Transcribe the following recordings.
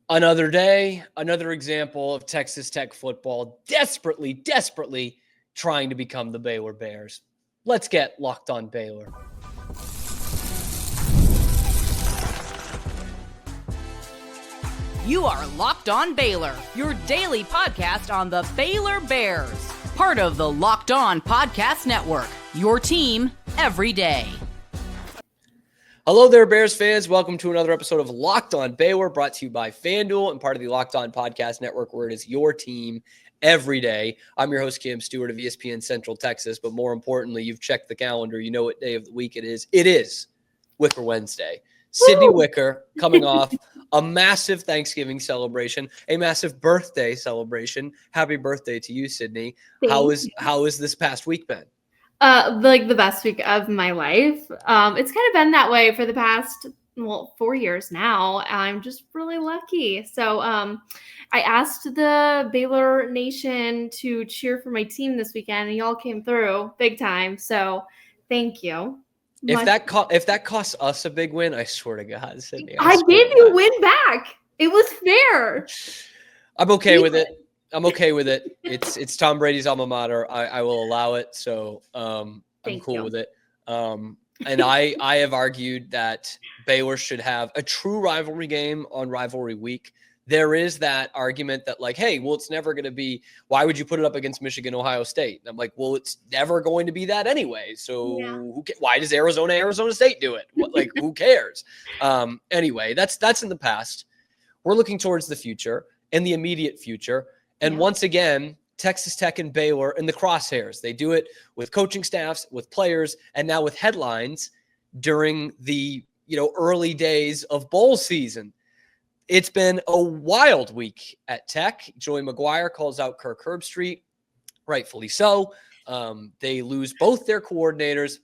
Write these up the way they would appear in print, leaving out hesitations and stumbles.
Another day, another example of Texas Tech football desperately trying to become the Baylor Bears. Let's get locked on Baylor. You are Locked On Baylor, your daily podcast on the Baylor Bears. Part of the Locked On Podcast Network, your team every day. Hello there, Bears fans. Welcome to another episode of Locked On Baylor, brought to you by FanDuel and part of the Locked On Podcast Network, where it is your team every day. I'm your host, Cam Stewart of ESPN Central Texas, but more importantly, you've checked the calendar. You know what day of the week it is. It is Wicker Wednesday. Sydney Wicker coming off a massive Thanksgiving celebration, a massive birthday celebration. Happy birthday to you, Sydney. How is this past week been? Like the best week of my life. It's kind of been that way for the past, 4 years now. I'm just really lucky. So I asked the Baylor Nation to cheer for my team this weekend, and y'all came through big time. So thank you. If that costs us a big win, I swear to God, Sydney. I gave you a win back. It was fair. I'm okay with it. It's Tom Brady's alma mater. I will allow it. So I'm cool with it. And I have argued that Baylor should have a true rivalry game on rivalry week. There is that argument that hey, it's never going to be, why would you put it up against Michigan, Ohio State? And I'm like, it's never going to be that anyway. So why does Arizona State do it? Who cares? Anyway, that's in the past. We're looking towards the future and the immediate future. And once again, Texas Tech and Baylor in the crosshairs. They do it with coaching staffs, with players, and now with headlines during the early days of bowl season. It's been a wild week at Tech. Joey McGuire calls out Kirk Herbstreit, rightfully so. They lose both their coordinators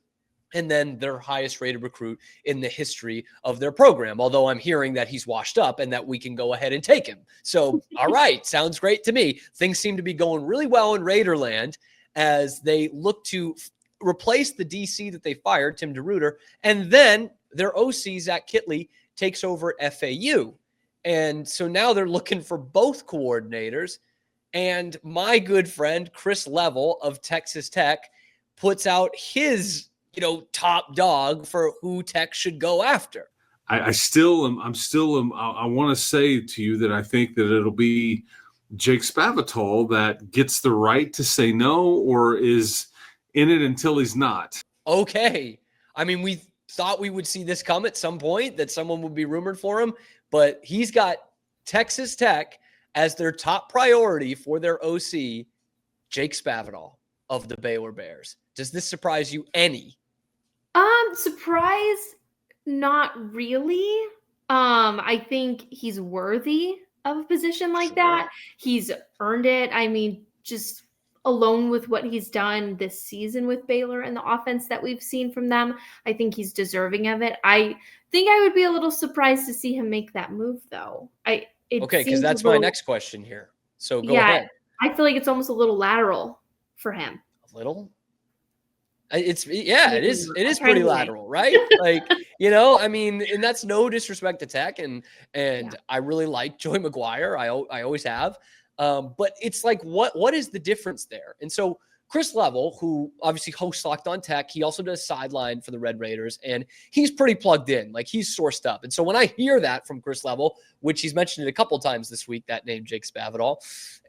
and then their highest rated recruit in the history of their program. Although I'm hearing that he's washed up and that we can go ahead and take him. So, all right, sounds great to me. Things seem to be going really well in Raiderland as they look to replace the DC that they fired, Tim DeRuyter, and then their OC, Zach Kittley, takes over at FAU. And so now they're looking for both coordinators. And my good friend, Chris Level of Texas Tech, puts out his, top dog for who Tech should go after. I want to say to you that I think that it'll be Jake Spavital that gets the right to say no or is in it until he's not. Okay. I mean, we thought we would see this come at some point, that someone would be rumored for him. But he's got Texas Tech as their top priority for their OC, Jake Spavital of the Baylor Bears. Does this surprise you any? Surprise, not really. I think he's worthy of a position like that. He's earned it. I mean, just alone with what he's done this season with Baylor and the offense that we've seen from them, I think he's deserving of it. I think I would be a little surprised to see him make that move, though. Because that's my next question here. So go ahead. I feel like it's almost a little lateral for him. A little? It is pretty lateral, right? And that's no disrespect to Tech, and I really like Joey McGuire. I always have. But it's what is the difference there? And so Chris Level, who obviously hosts Locked On Tech, he also does sideline for the Red Raiders, and he's pretty plugged in. He's sourced up. And so when I hear that from Chris Level, which he's mentioned it a couple times this week, that name Jake Spavital,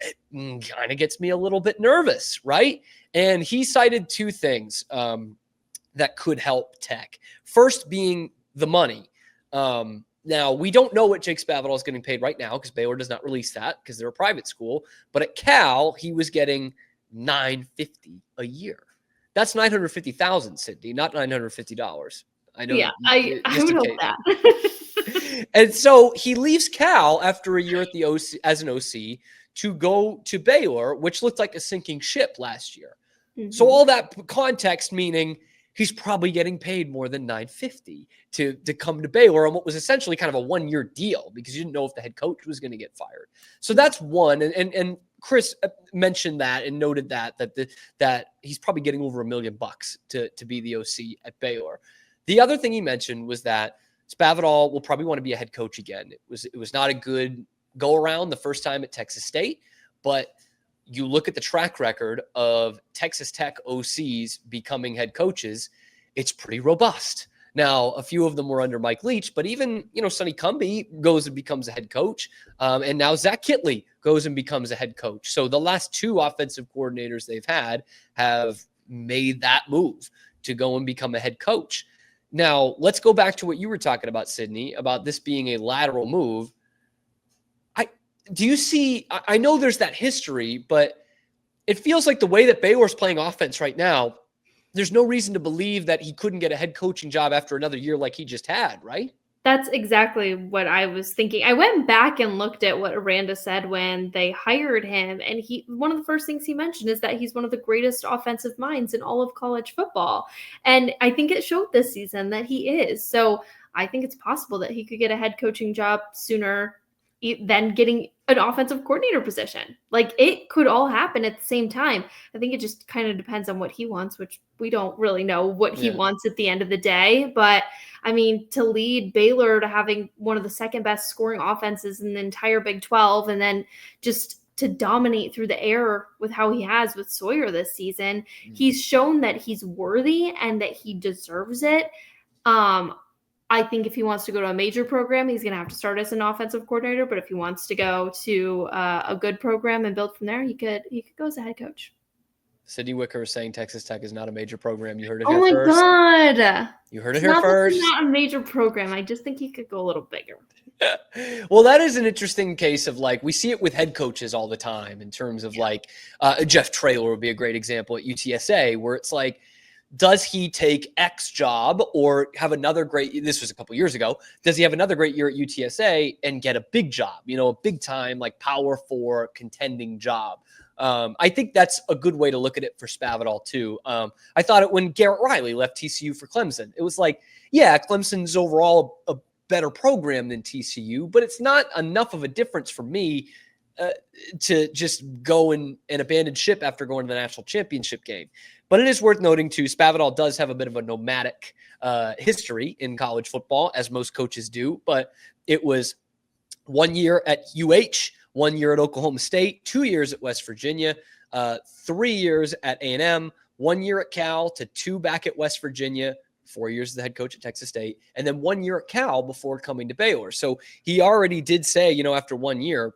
it kind of gets me a little bit nervous, right? And he cited two things that could help Tech. First being the money. Now, we don't know what Jake Spavital is getting paid right now because Baylor does not release that because they're a private school. But at Cal, he was getting $950 a year. That's $950,000, Sydney, not $950. I know. Yeah, I would hope that. And so he leaves Cal after a year at the OC as an OC to go to Baylor, which looked like a sinking ship last year. Mm-hmm. So all that context meaning he's probably getting paid more than $950 to come to Baylor on what was essentially kind of a 1-year deal because you didn't know if the head coach was going to get fired. So that's one. And Chris mentioned that and noted that he's probably getting over $1 million to be the OC at Baylor. The other thing he mentioned was that Spavital will probably want to be a head coach again. It was not a good go around the first time at Texas State, but you look at the track record of Texas Tech OCs becoming head coaches, it's pretty robust. Now, a few of them were under Mike Leach, but even, Sonny Cumbie goes and becomes a head coach. And now Zach Kitley goes and becomes a head coach. So the last 2 offensive coordinators they've had have made that move to go and become a head coach. Now, let's go back to what you were talking about, Sydney, about this being a lateral move. Do you see, I know there's that history, but it feels like the way that Baylor's playing offense right now, there's no reason to believe that he couldn't get a head coaching job after another year like he just had, right? That's exactly what I was thinking. I went back and looked at what Aranda said when they hired him, and one of the first things he mentioned is that he's one of the greatest offensive minds in all of college football. And I think it showed this season that he is. So I think it's possible that he could get a head coaching job sooner than getting an offensive coordinator position. Like, it could all happen at the same time. I think it just kind of depends on what he wants, which we don't really know what he wants at the end of the day. But I mean, to lead Baylor to having one of the second best scoring offenses in the entire Big 12, and then just to dominate through the air with how he has with Sawyer this season, he's shown that he's worthy and that he deserves it. I think if he wants to go to a major program, he's going to have to start as an offensive coordinator. But if he wants to go to a good program and build from there, he could go as a head coach. Sydney Wicker is saying Texas Tech is not a major program. You heard it here first. Oh my God. You heard it here first. It's not a major program. I just think he could go a little bigger. Well, that is an interesting case of, like, we see it with head coaches all the time in terms of like Jeff Traylor would be a great example at UTSA, where it's like, does he take X job or have another great, this was a couple years ago, does he have another great year at UTSA and get a big job, a big time, like Power 4 contending job? I think that's a good way to look at it for Spavital too. I thought it when Garrett Riley left TCU for Clemson. It was like, yeah, Clemson's overall a better program than TCU, but it's not enough of a difference for me to just go and abandon ship after going to the national championship game. But it is worth noting too, Spavital does have a bit of a nomadic history in college football, as most coaches do. But it was 1 year at UH, 1 year at Oklahoma State, 2 years at West Virginia, 3 years at A&M, 1 year at Cal to 2 back at West Virginia, 4 years as the head coach at Texas State, and then 1 year at Cal before coming to Baylor. So he already did say, after 1 year,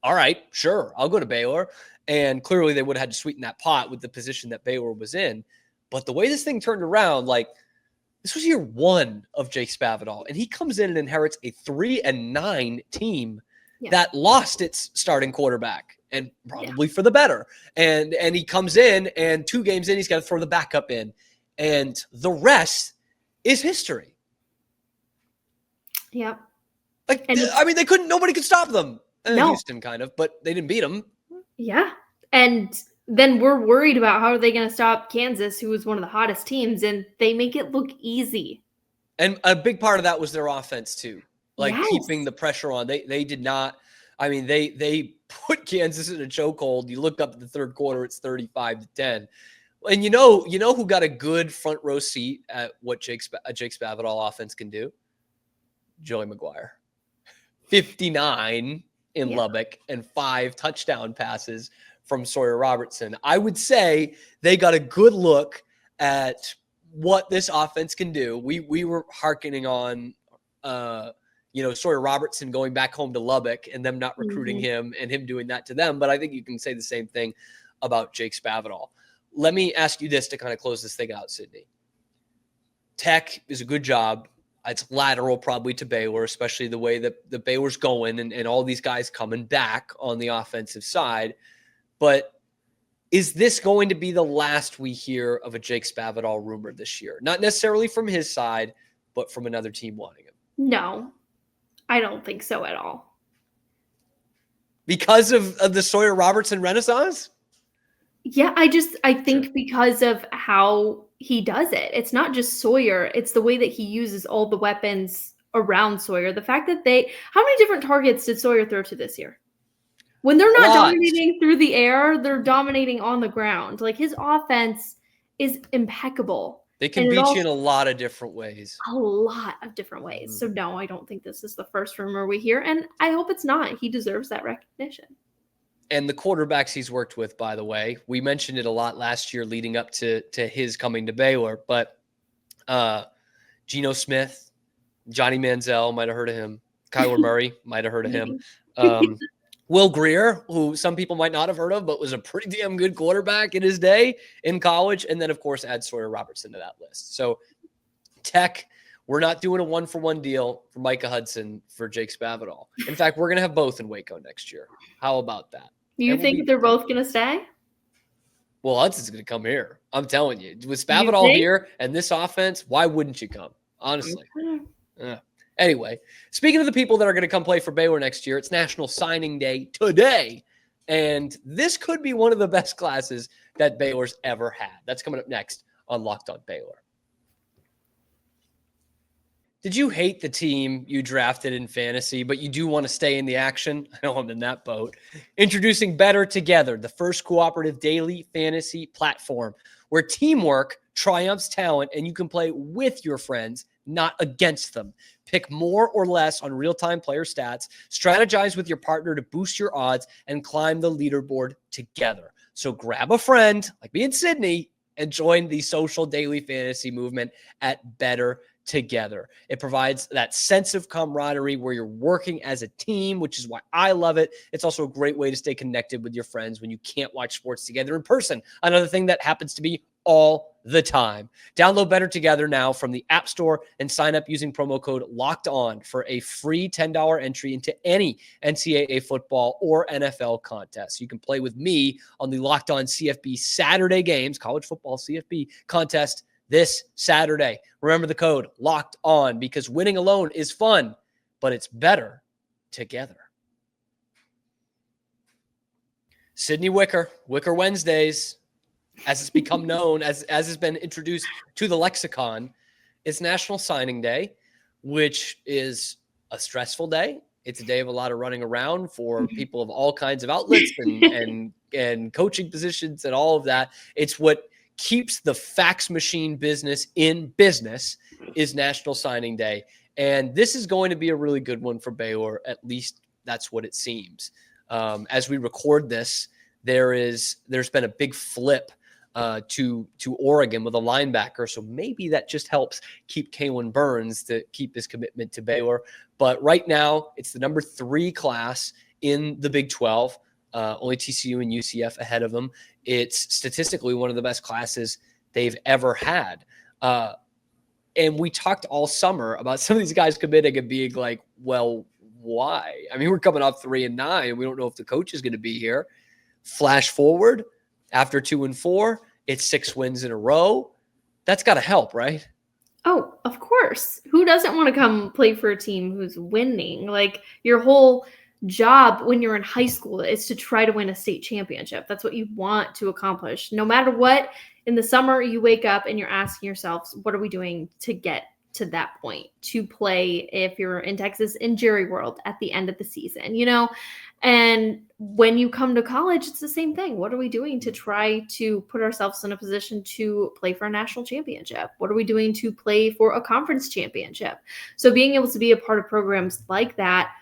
all right, sure, I'll go to Baylor. And clearly they would have had to sweeten that pot with the position that Baylor was in. But the way this thing turned around, like, this was year 1 of Jake Spavital, and he comes in and inherits a 3-9 team that lost its starting quarterback, and probably for the better. And he comes in, and 2 games in, he's got to throw the backup in. And the rest is history. Yep. Like, nobody could stop them. Houston kind of, but they didn't beat them. Yeah. And then we're worried about how are they going to stop Kansas, who was one of the hottest teams, and they make it look easy. And a big part of that was their offense too. Like keeping the pressure on. They did not, they put Kansas in a chokehold. You look up at the third quarter, it's 35-10. And you know who got a good front row seat at what Jake Spavital offense can do? Joey McGuire. 59 in Lubbock and 5 touchdown passes from Sawyer Robertson. I would say they got a good look at what this offense can do. We were hearkening on, Sawyer Robertson going back home to Lubbock and them not recruiting him and him doing that to them. But I think you can say the same thing about Jake Spavital. Let me ask you this to kind of close this thing out, Sydney. Tech is a good job. It's lateral probably to Baylor, especially the way that the Baylor's going and all these guys coming back on the offensive side. But is this going to be the last we hear of a Jake Spavital rumor this year? Not necessarily from his side, but from another team wanting him. No, I don't think so at all. Because of the Sawyer Robertson renaissance? Yeah, I think because of how he does it. It's not just Sawyer. It's the way that he uses all the weapons around Sawyer. The fact that how many different targets did Sawyer throw to this year? When they're not dominating through the air, they're dominating on the ground. Like, his offense is impeccable. They can beat you in a lot of different ways. A lot of different ways. So no, I don't think this is the first rumor we hear, and I hope it's not. He deserves that recognition. And the quarterbacks he's worked with, by the way, we mentioned it a lot last year leading up to his coming to Baylor, but Geno Smith, Johnny Manziel, might have heard of him. Kyler Murray, might have heard of him. Will Grier, who some people might not have heard of, but was a pretty damn good quarterback in his day in college. And then, of course, add Sawyer Robertson to that list. So Tech, we're not doing a one-for-one deal for Micah Hudson for Jake Spavital. In fact, we're going to have both in Waco next year. How about that? You think they're both going to stay? Well, Hudson's going to come here. I'm telling you. With Spavital here and this offense, why wouldn't you come? Honestly. Anyway, speaking of the people that are going to come play for Baylor next year, it's National Signing Day today. And this could be one of the best classes that Baylor's ever had. That's coming up next on Locked On Baylor. Did you hate the team you drafted in fantasy, but you do want to stay in the action? I know I'm in that boat. Introducing Bettor Together, the first cooperative daily fantasy platform where teamwork triumphs talent and you can play with your friends, not against them. Pick more or less on real-time player stats, strategize with your partner to boost your odds, and climb the leaderboard together. So grab a friend, like me and Sydney, and join the social daily fantasy movement at Bettor Together. It provides that sense of camaraderie where you're working as a team, which is why I love it. It's also a great way to stay connected with your friends when you can't watch sports together in person. Another thing that happens to be all the time. Download Bettor Together now from the App Store and sign up using promo code Locked On for a free $10 entry into any NCAA football or NFL contest. You can play with me on the Locked On CFB Saturday games, college football CFB contest this Saturday. Remember the code Locked On because winning alone is fun, but it's better together. Sydney Wicker Wednesdays, as it's become known, as has been introduced to the lexicon, it's National Signing Day, which is a stressful day. It's a day of a lot of running around for people of all kinds of outlets and coaching positions and all of that. It's what keeps the fax machine business in business is National Signing Day. And this is going to be a really good one for Baylor. At least that's what it seems. As we record this, there's been a big flip to Oregon with a linebacker. So maybe that just helps keep Kalen Burns to keep his commitment to Baylor. But right now it's the number 3 class in the Big 12. Only TCU and UCF ahead of them. It's statistically one of the best classes they've ever had. And we talked all summer about some of these guys committing and being like, well, why? I mean, we're coming off 3-9. We don't know if the coach is going to be here. Flash forward after 2-4, it's 6 wins in a row. That's got to help, right? Oh, of course. Who doesn't want to come play for a team who's winning? Like your whole job when you're in high school is to try to win a state championship. That's what you want to accomplish. No matter what, in the summer, you wake up and you're asking yourselves, what are we doing to get to that point, to play, if you're in Texas, in Jerry World at the end of the season, you know? And when you come to college, it's the same thing. What are we doing to try to put ourselves in a position to play for a national championship? What are we doing to play for a conference championship? So being able to be a part of programs like that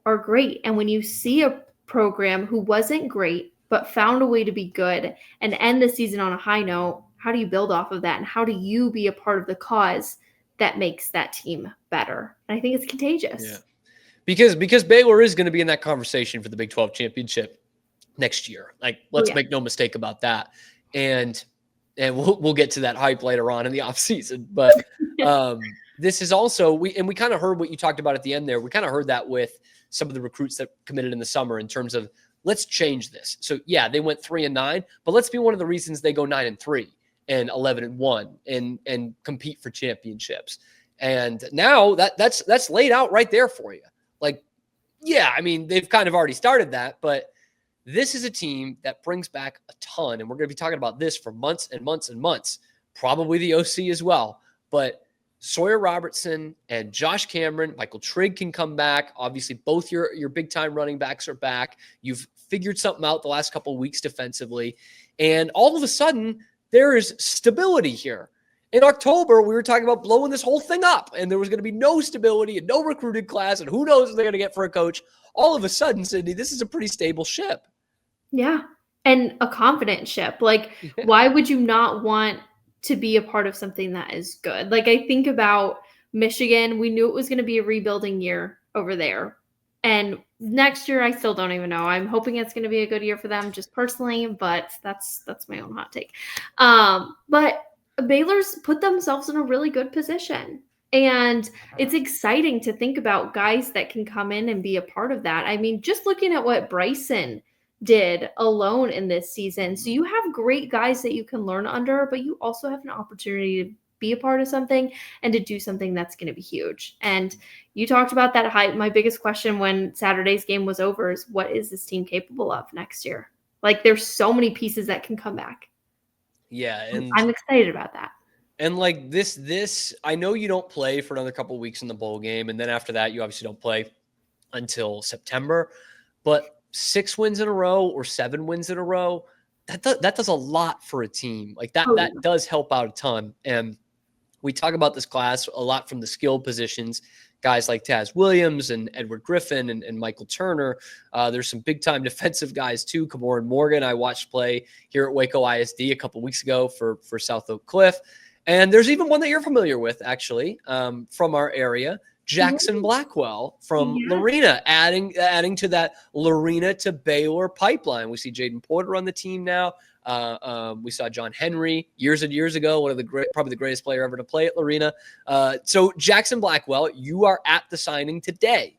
are great. And when you see a program who wasn't great, but found a way to be good and end the season on a high note, how do you build off of that? And how do you be a part of the cause that makes that team better? And I think it's contagious. Yeah. Because Baylor is going to be in that conversation for the Big 12 championship next year. Like, let's make no mistake about that. And we'll get to that hype later on in the offseason. But this is also, we kind of heard what you talked about at the end there. We kind of heard that with some of the recruits that committed in the summer in terms of, let's change this. So yeah, they went 3-9, but let's be one of the reasons they go 9-3 and 11-1 and compete for championships. And now that's laid out right there for you. Like, yeah, I mean, they've kind of already started that, but this is a team that brings back a ton. And we're going to be talking about this for months and months and months, probably the OC as well. But Sawyer Robertson and Josh Cameron, Michael Trigg can come back. Obviously, both your big-time running backs are back. You've figured something out the last couple of weeks defensively. And all of a sudden, there is stability here. In October, we were talking about blowing this whole thing up, and there was going to be no stability and no recruited class, and who knows what they're going to get for a coach. All of a sudden, Sydney, this is a pretty stable ship. Yeah, and a confident ship. Like, why would you not want to be a part of something that is good? Like, I think about Michigan. We knew it was going to be a rebuilding year over there. And next year, I still don't even know. I'm hoping it's going to be a good year for them just personally, but that's my own hot take. But Baylor's put themselves in a really good position. And it's exciting to think about guys that can come in and be a part of that. I mean, just looking at what Bryson did alone in this season. So you have great guys that you can learn under, but you also have an opportunity to be a part of something and to do something that's going to be huge. And you talked about that hype. My biggest question when Saturday's game was over is, what is this team capable of next year? Like, there's so many pieces that can come back. Yeah. And I'm excited about that. And like this, I know you don't play for another couple of weeks in the bowl game. And then after that, you obviously don't play until September, but 6 wins in a row or 7 wins in a row, that does a lot for a team. Like that does help out a ton. And we talk about this class a lot from the skill positions, guys like Taz Williams and Edward Griffin and Michael Turner. There's some big-time defensive guys too. Cameron Morgan, I watched play here at Waco ISD a couple weeks ago for South Oak Cliff. And there's even one that you're familiar with, actually, from our area, Jackson Blackwell from Lorena, adding to that Lorena to Baylor pipeline. We see Jaden Porter on the team now. We saw John Henry years and years ago, one of the probably the greatest player ever to play at Lorena. So Jackson Blackwell, you are at the signing today.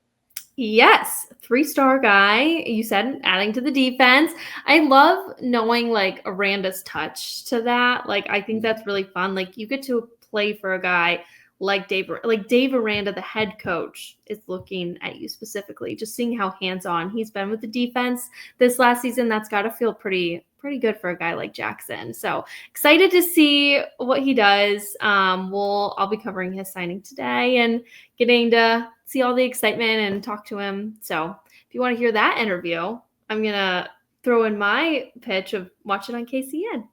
Yes, 3-star guy. You said adding to the defense. I love knowing like Aranda's touch to that. Like, I think that's really fun. Like, you get to play for a guy like Dave Aranda, the head coach, is looking at you specifically, just seeing how hands-on he's been with the defense this last season. That's got to feel pretty good for a guy like Jackson. So excited to see what he does. I'll be covering his signing today and getting to see all the excitement and talk to him. So if you want to hear that interview, I'm going to throw in my pitch of watch it on KCN.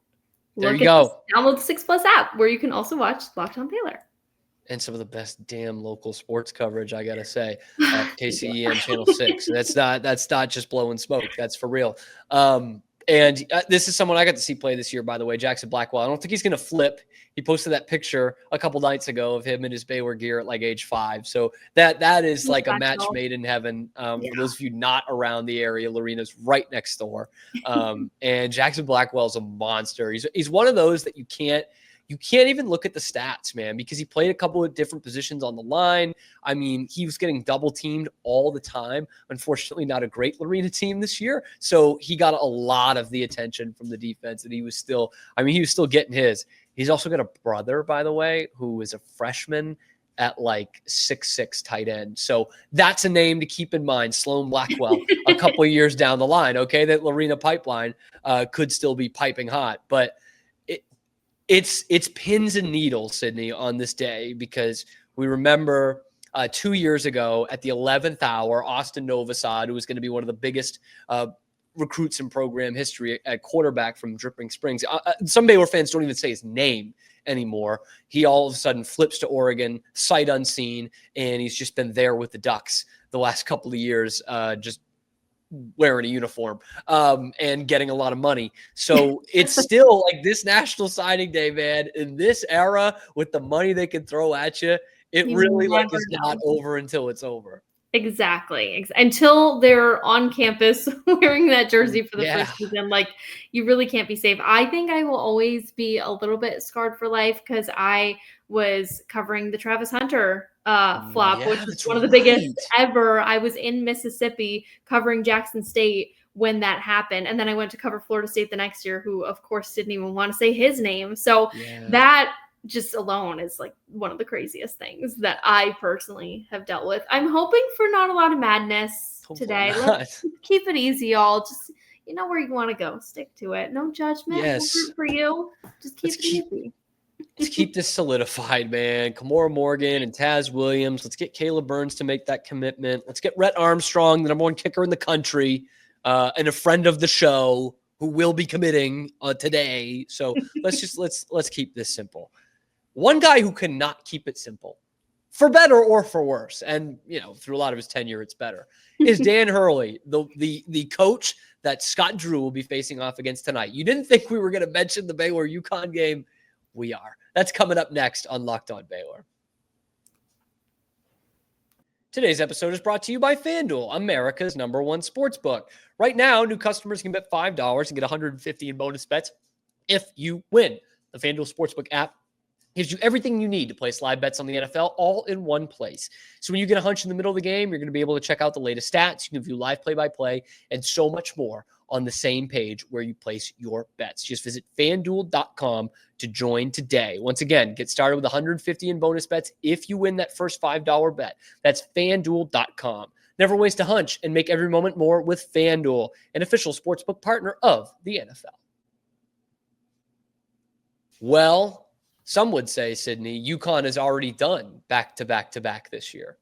There you go. Download the 6 Plus app where you can also watch Locked On Baylor. And some of the best damn local sports coverage, I gotta say, KCEN Channel 6. That's not just blowing smoke. That's for real. And this is someone I got to see play this year, by the way, Jackson Blackwell. I don't think he's going to flip. He posted that picture a couple nights ago of him in his Baylor gear at like age 5. So that is like a match made in heaven. For those of you not around the area, Lorena's right next door. And Jackson Blackwell's a monster. He's one of those that you can't even look at the stats, man, because he played a couple of different positions on the line. I mean, he was getting double teamed all the time. Unfortunately, not a great Lorena team this year. So he got a lot of the attention from the defense, and he was still getting his. He's also got a brother, by the way, who is a freshman at like 6'6" tight end. So that's a name to keep in mind, Sloan Blackwell, a couple of years down the line. Okay, that Lorena pipeline could still be piping hot, but it's pins and needles, Sydney, on this day, because we remember 2 years ago at the 11th hour, Austin Novosad, who was going to be one of the biggest recruits in program history at quarterback from Dripping Springs. Some Baylor fans don't even say his name anymore. He all of a sudden flips to Oregon, sight unseen, and he's just been there with the Ducks the last couple of years, just wearing a uniform and getting a lot of money. So it's still like this National Signing Day, man, in this era with the money they can throw at you, it really like is not over until it's over. Exactly. Until they're on campus wearing that jersey for the first season, like, you really can't be safe. I think I will always be a little bit scarred for life because I was covering the Travis Hunter flop, which was one of the biggest ever. I was in Mississippi covering Jackson State when that happened. And then I went to cover Florida State the next year, who of course didn't even want to say his name. So that just alone is like one of the craziest things that I personally have dealt with. I'm hoping for not a lot of madness today. Let's keep it easy, y'all. Just, you know where you want to go. Stick to it. No judgment. Yes. No for you. Just keep it easy. Let's keep this solidified, man. Kamora Morgan and Taz Williams. Let's get Caleb Burns to make that commitment. Let's get Rhett Armstrong, the number 1 kicker in the country, and a friend of the show who will be committing today. So let's keep this simple. One guy who cannot keep it simple, for better or for worse, and through a lot of his tenure, it's better, is Dan Hurley, the coach that Scott Drew will be facing off against tonight. You didn't think we were going to mention the Baylor UConn game? We are. That's coming up next on Locked On Baylor. Today's episode is brought to you by FanDuel, America's #1 sportsbook. Right now, new customers can bet $5 and get $150 in bonus bets if you win. The FanDuel Sportsbook app gives you everything you need to place live bets on the NFL all in one place. So when you get a hunch in the middle of the game, you're going to be able to check out the latest stats. You can view live play-by-play and so much more on the same page where you place your bets. Just visit FanDuel.com to join today. Once again, get started with $150 in bonus bets if you win that first $5 bet. That's FanDuel.com. Never waste a hunch and make every moment more with FanDuel, an official sportsbook partner of the NFL. Well, some would say, Sydney, UConn is already done back-to-back-to-back this year.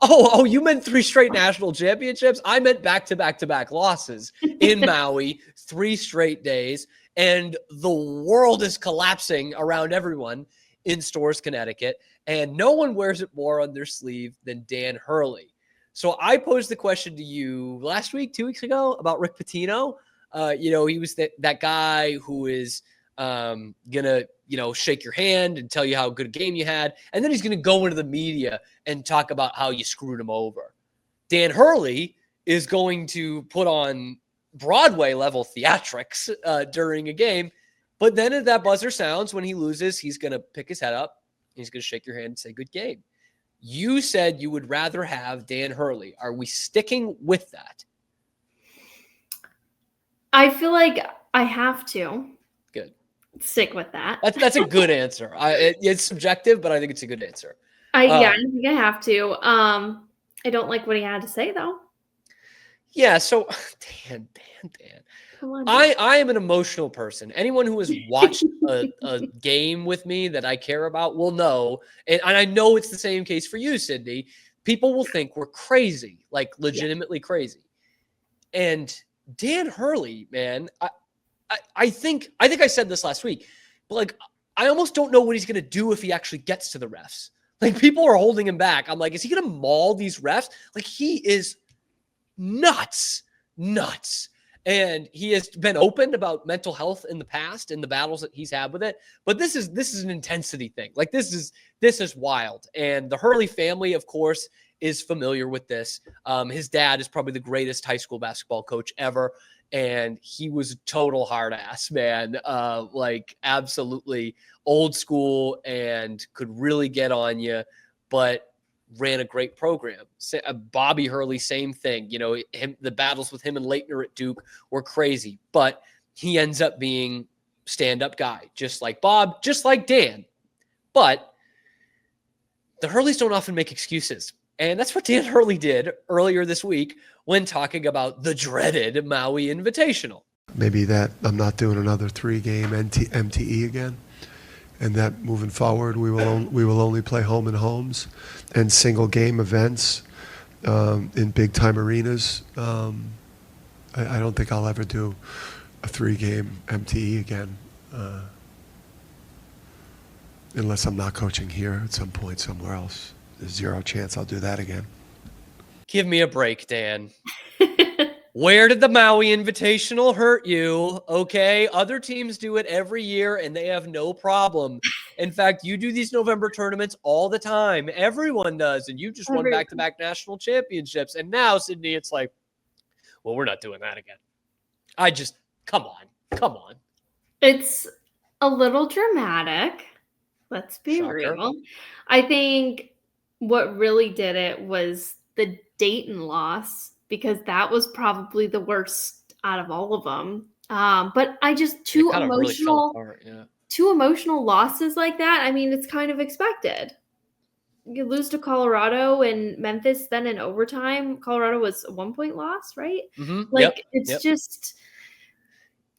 Oh, you meant 3 straight national championships? I meant back-to-back-to-back losses in Maui, 3 straight days, and the world is collapsing around everyone in Storrs, Connecticut, and no one wears it more on their sleeve than Dan Hurley. So I posed the question to you last week, 2 weeks ago, about Rick Pitino. He was that guy who is gonna shake your hand and tell you how good a game you had, and then he's gonna go into the media and talk about how you screwed him over. Dan Hurley is going to put on Broadway level theatrics during a game, but then as that buzzer sounds when he loses, he's gonna pick his head up, he's gonna shake your hand and say good game. You said you would rather have Dan Hurley. Are we sticking with that? I feel like I have to. Good. Stick with that. That's a good answer. It's subjective, but I think it's a good answer. I think I have to. I don't like what he had to say though. Yeah. So Dan. Come on, I am an emotional person. Anyone who has watched a game with me that I care about will know, and I know it's the same case for you, Sydney. People will think we're crazy, like legitimately crazy. And Dan Hurley, man, I think I said this last week, but like I almost don't know what he's gonna do if he actually gets to the refs. Like people are holding him back. I'm like, is he gonna maul these refs? Like he is nuts. And he has been open about mental health in the past and the battles that he's had with it. But this is an intensity thing. Like this is wild. And the Hurley family, of course, is familiar with this. His dad is probably the greatest high school basketball coach ever. And he was a total hard ass, man. Like absolutely old school and could really get on you, but ran a great program. Bobby Hurley, same thing. The battles with him and Leitner at Duke were crazy, but he ends up being stand-up guy, just like Bob, just like Dan. But the Hurleys don't often make excuses. And that's what Dan Hurley did earlier this week when talking about the dreaded Maui Invitational. Maybe that I'm not doing another 3-game MTE again, and that moving forward we will only play home and homes and single game events in big time arenas. I don't think I'll ever do a 3-game MTE again, unless I'm not coaching here at some point somewhere else. There's zero chance I'll do that again. Give me a break, Dan. Where did the Maui Invitational hurt you? Okay, other teams do it every year and they have no problem. In fact, you do these November tournaments all the time. Everyone does, and you just won back-to-back national championships. And now, Sydney, it's like, well, we're not doing that again. Come on. It's a little dramatic. Let's be Shocker. real. I think what really did it was the Dayton loss, because that was probably the worst out of all of them. But I just two emotional losses like that. I mean, it's kind of expected. You lose to Colorado and Memphis, then in overtime. Colorado was a 1-point loss, right? Mm-hmm. Like it's just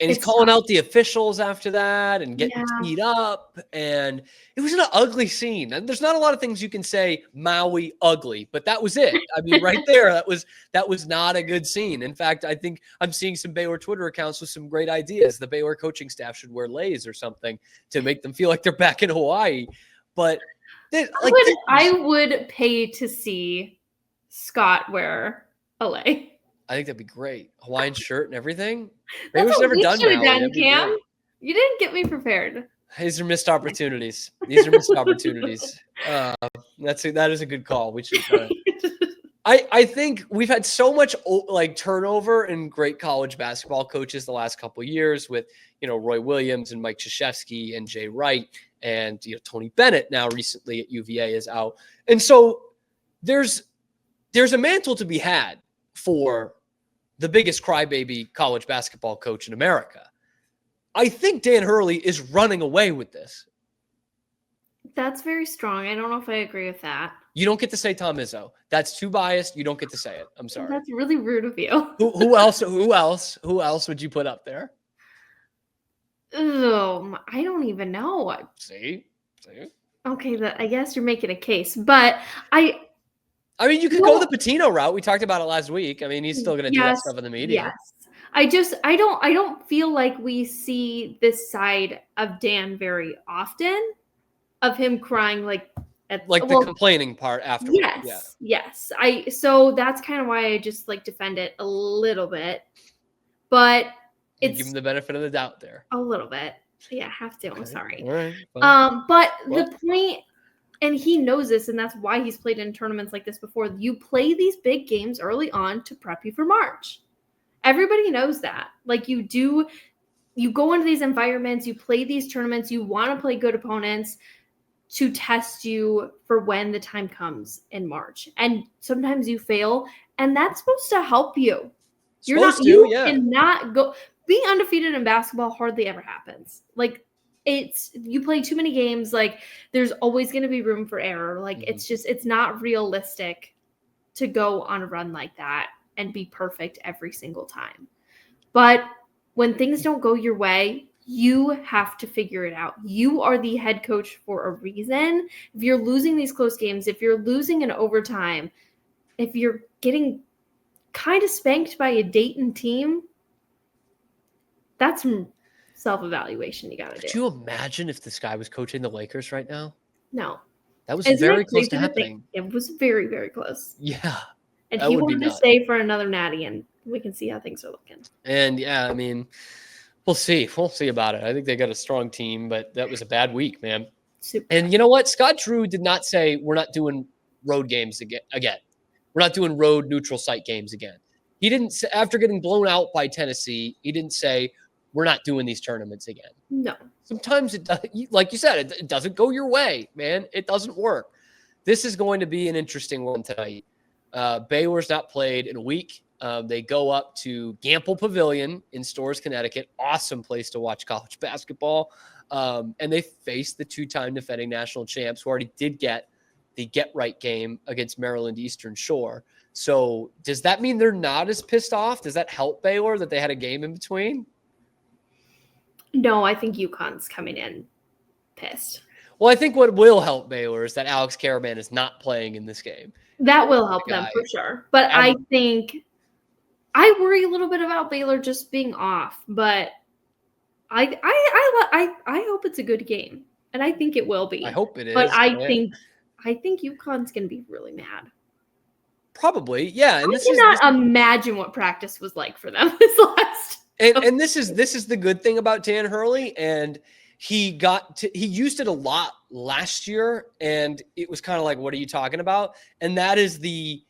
And he's calling out the officials after that and getting teed up. And it was an ugly scene. And there's not a lot of things you can say, Maui ugly, but that was it. I mean, right there, that was not a good scene. In fact, I think I'm seeing some Baylor Twitter accounts with some great ideas. The Baylor coaching staff should wear leis or something to make them feel like they're back in Hawaii. But I would pay to see Scott wear a lei. I think that'd be great. Hawaiian shirt and everything. That's what we should have done, Cam. You didn't get me prepared. These are missed opportunities. That is a good call. We should. I think we've had so much turnover in great college basketball coaches the last couple of years with Roy Williams and Mike Krzyzewski and Jay Wright and Tony Bennett now recently at UVA is out, and so there's a mantle to be had for the biggest crybaby college basketball coach in America. I think Dan Hurley is running away with this. That's very strong. I don't know if I agree with that. You don't get to say Tom Izzo. That's too biased. You don't get to say it. I'm sorry. That's really rude of you. Who else would you put up there? Oh, I don't even know. See? Okay, I guess you're making a case, but I mean, you could go the Patino route. We talked about it last week. I mean, he's still going to do that stuff in the media. Yes. I don't feel like we see this side of Dan very often, of him crying the complaining part afterwards. Yes. So that's kind of why I just defend it a little bit, but it's give him the benefit of the doubt there. A little bit. Yeah, I have to. I'm sorry. All right, but the point. And he knows this, and that's why he's played in tournaments like this before. You play these big games early on to prep you for March. Everybody knows that. You go into these environments, you play these tournaments, you want to play good opponents to test you for when the time comes in March. And sometimes you fail, and that's supposed to help you. Cannot go. Being undefeated in basketball hardly ever happens. You play too many games. There's always going to be room for error. It's not realistic to go on a run like that and be perfect every single time. But when things don't go your way, you have to figure it out. You are the head coach for a reason. If you're losing these close games, if you're losing in overtime, if you're getting kind of spanked by a Dayton team, that's some self-evaluation you got to do. Could you imagine if this guy was coaching the Lakers right now? No. That was very close to happening. It was very, very close. Yeah. And he wanted to stay for another natty, and we can see how things are looking. And, yeah, I mean, we'll see. We'll see about it. I think they got a strong team, but that was a bad week, man. Super. And you know what? Scott Drew did not say we're not doing road games again. We're not doing road neutral site games again. He didn't say, after getting blown out by Tennessee, he didn't say, we're not doing these tournaments again. No. Sometimes it does, like you said, it doesn't go your way, man. It doesn't work. This is going to be an interesting one tonight. Baylor's not played in a week. They go up to Gamble Pavilion in Storrs, Connecticut. Awesome place to watch college basketball. And they face the two-time defending national champs who already did get the get-right game against Maryland Eastern Shore. So does that mean they're not as pissed off? Does that help Baylor that they had a game in between? No, I think UConn's coming in pissed. Well, I think what will help Baylor is that Alex Karaban is not playing in this game. That will help them for sure. But I think I worry a little bit about Baylor just being off. But I hope it's a good game, and I think it will be. I hope it is. But I think UConn's going to be really mad. Probably, yeah. And I cannot imagine what practice was like for them this last. And this is the good thing about Dan Hurley, and he used it a lot last year, and it was kind of like, what are you talking about? And that is the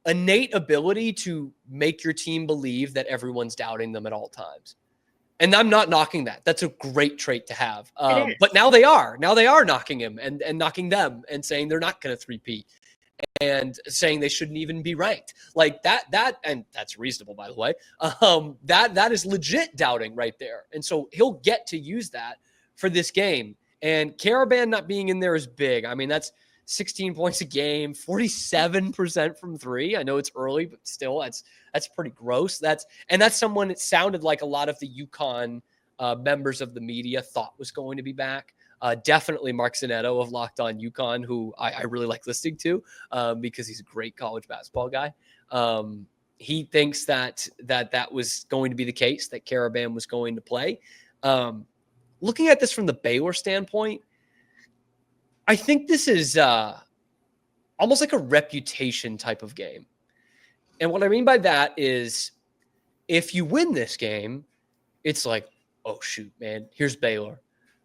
innate ability to make your team believe that everyone's doubting them at all times. And I'm not knocking that. That's a great trait to have. But now they are knocking him and knocking them and saying they're not going to three-peat. And saying they shouldn't even be ranked like that, and that's reasonable, by the way. That is legit doubting right there. And so he'll get to use that for this game. And Karaban not being in there is big. I mean, that's 16 points a game, 47% from three. I know it's early, but still, that's pretty gross. That's someone it sounded like a lot of the UConn members of the media thought was going to be back. Definitely Mark Zanetto of Locked On UConn, who I really like listening to because he's a great college basketball guy. He thinks that was going to be the case, that Karaban was going to play. Looking at this from the Baylor standpoint, I think this is almost like a reputation type of game. And what I mean by that is if you win this game, it's like, oh, shoot, man, here's Baylor.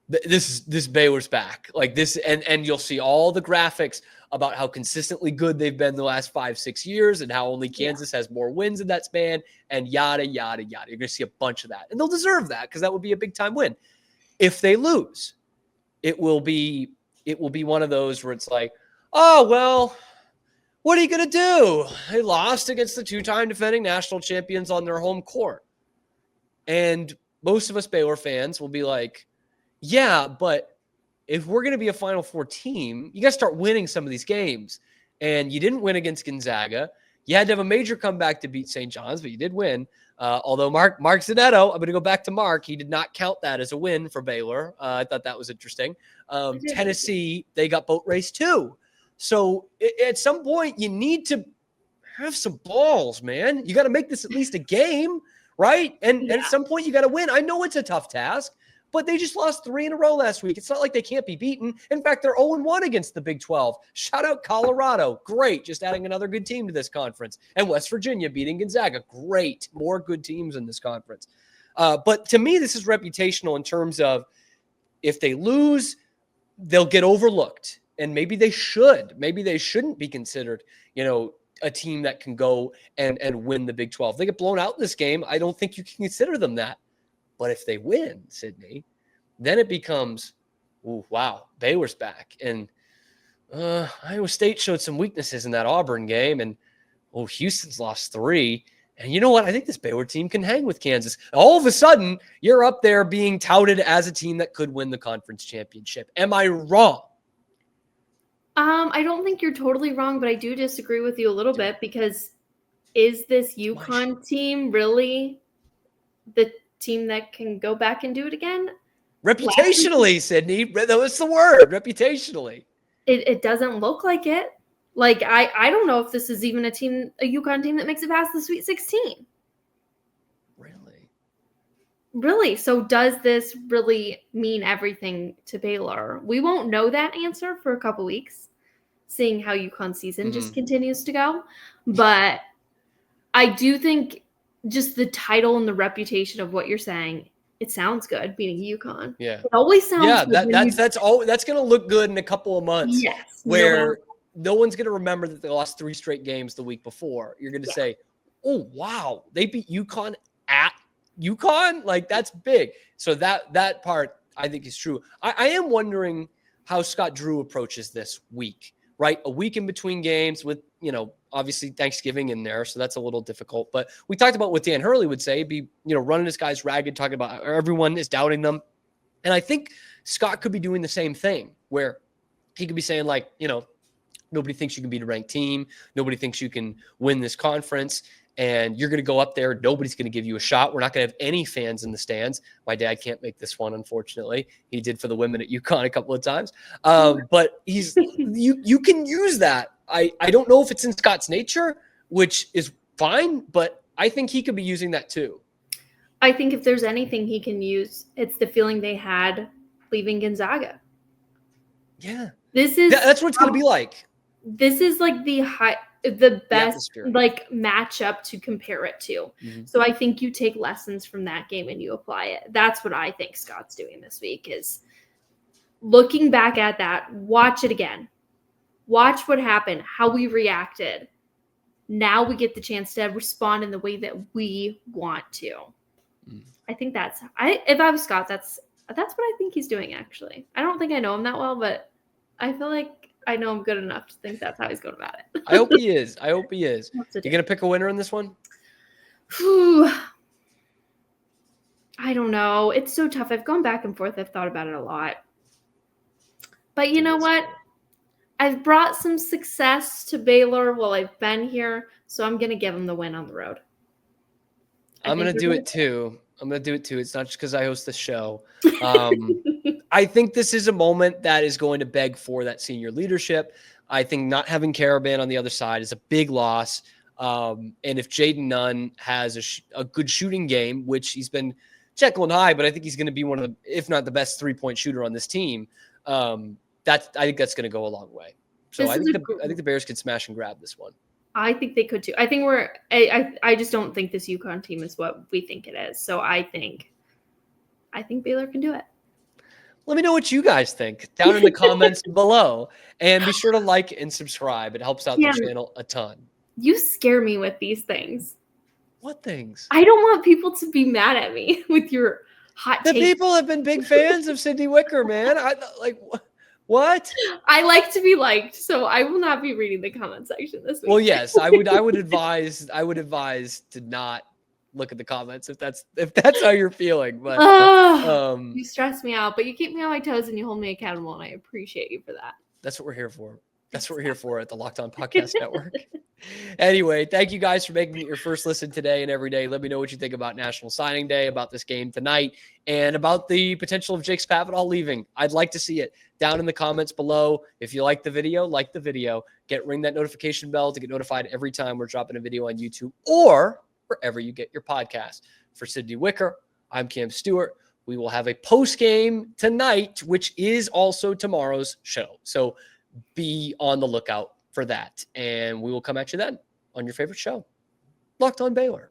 This Baylor's back. Like this, and you'll see all the graphics about how consistently good they've been the last 5-6 years and how only Kansas has more wins in that span and yada, yada, yada. You're going to see a bunch of that. And they'll deserve that because that would be a big-time win. If they lose, it will be one of those where it's like, oh, well, what are you going to do? They lost against the two-time defending national champions on their home court. And most of us Baylor fans will be like, yeah, but if we're going to be a Final Four team, you got to start winning some of these games. And you didn't win against Gonzaga. You had to have a major comeback to beat St. John's, but you did win. Although Mark Zanetto, I'm going to go back to Mark. He did not count that as a win for Baylor. I thought that was interesting. Tennessee, they got boat race too. So at some point, you need to have some balls, man. You got to make this at least a game, right? And at some point, you got to win. I know it's a tough task. But they just lost 3 in a row last week. It's not like they can't be beaten. In fact, they're 0-1 against the Big 12. Shout out Colorado. Great. Just adding another good team to this conference. And West Virginia beating Gonzaga. Great. More good teams in this conference. But to me, this is reputational in terms of if they lose, they'll get overlooked. And maybe they should. Maybe they shouldn't be considered, a team that can go and win the Big 12. If they get blown out in this game, I don't think you can consider them that. But if they win, Sydney, then it becomes, ooh, wow, Baylor's back. And Iowa State showed some weaknesses in that Auburn game. And, Houston's lost 3. And you know what? I think this Baylor team can hang with Kansas. All of a sudden, you're up there being touted as a team that could win the conference championship. Am I wrong? I don't think you're totally wrong, but I do disagree with you a little bit because is this UConn team really the team that can go back and do it again? Reputationally, Sydney. That was the word. Reputationally. It doesn't look like it. Like, I don't know if this is even a UConn team that makes it past the Sweet 16. Really? So does this really mean everything to Baylor? We won't know that answer for a couple weeks, seeing how UConn season just continues to go. But I do think just the title and the reputation of what you're saying, it sounds good beating UConn. Yeah. It always sounds good. That's going to look good in a couple of months. Yes. Where no one's going to remember that they lost 3 straight games the week before. You're going to say, oh, wow, they beat UConn at UConn? Like, that's big. So that part, I think, is true. I am wondering how Scott Drew approaches this week, right? A week in between games with, obviously Thanksgiving in there. So that's a little difficult. But we talked about what Dan Hurley would say, running his guys ragged, talking about how everyone is doubting them. And I think Scott could be doing the same thing where he could be saying, like, nobody thinks you can beat a ranked team. Nobody thinks you can win this conference. And you're going to go up there. Nobody's going to give you a shot. We're not going to have any fans in the stands. My dad can't make this one, unfortunately. He did for the women at UConn a couple of times. But you can use that. I don't know if it's in Scott's nature, which is fine, but I think he could be using that too. I think if there's anything he can use, it's the feeling they had leaving Gonzaga. Yeah. That's what it's going to be like. This is like the best matchup to compare it to. Mm-hmm. So I think you take lessons from that game and you apply it. That's what I think Scott's doing this week is looking back at that, watch it again. Watch what happened, how we reacted. Now we get the chance to respond in the way that we want to. Mm. I think if I was Scott, that's what I think he's doing, actually. I don't think I know him that well, but I feel like I know him good enough to think that's how he's going about it. I hope he is. You going to pick a winner in this one? I don't know. It's so tough. I've gone back and forth. I've thought about it a lot. But you know what? I've brought some success to Baylor while I've been here, so I'm going to give them the win on the road. I'm going to do it too. It's not just because I host the show. I think this is a moment that is going to beg for that senior leadership. I think not having Caravan on the other side is a big loss. And if Jaden Nunn has a good shooting game, which he's been Jekyll and Hyde, but I think he's going to be one of the, if not the best 3-point shooter on this team. I think that's going to go a long way. So I think the Bears could smash and grab this one. I think they could too. I think I just don't think this UConn team is what we think it is. So I think Baylor can do it. Let me know what you guys think down in the comments below. And be sure to like and subscribe. It helps out the channel a ton. You scare me with these things. What things? I don't want people to be mad at me with your hot takes. The people have been big fans of Sydney Wicker, man. What? I like to be liked, so I will not be reading the comment section this week. Well, yes, I would advise to not look at the comments if that's how you're feeling. But you stress me out, but you keep me on my toes and you hold me accountable, and I appreciate you for that. That's what we're here for. That's what we're here for at the Locked On Podcast Network. Anyway, thank you guys for making it your first listen today and every day. Let me know what you think about National Signing Day, about this game tonight, and about the potential of Jake Spavital leaving. I'd like to see it down in the comments below. If you like the video, ring that notification bell to get notified every time we're dropping a video on YouTube or wherever you get your podcast. For Sydney Wicker, I'm Cam Stewart. We will have a post game tonight, which is also tomorrow's show. So be on the lookout for that. And we will come at you then on your favorite show, Locked On Baylor.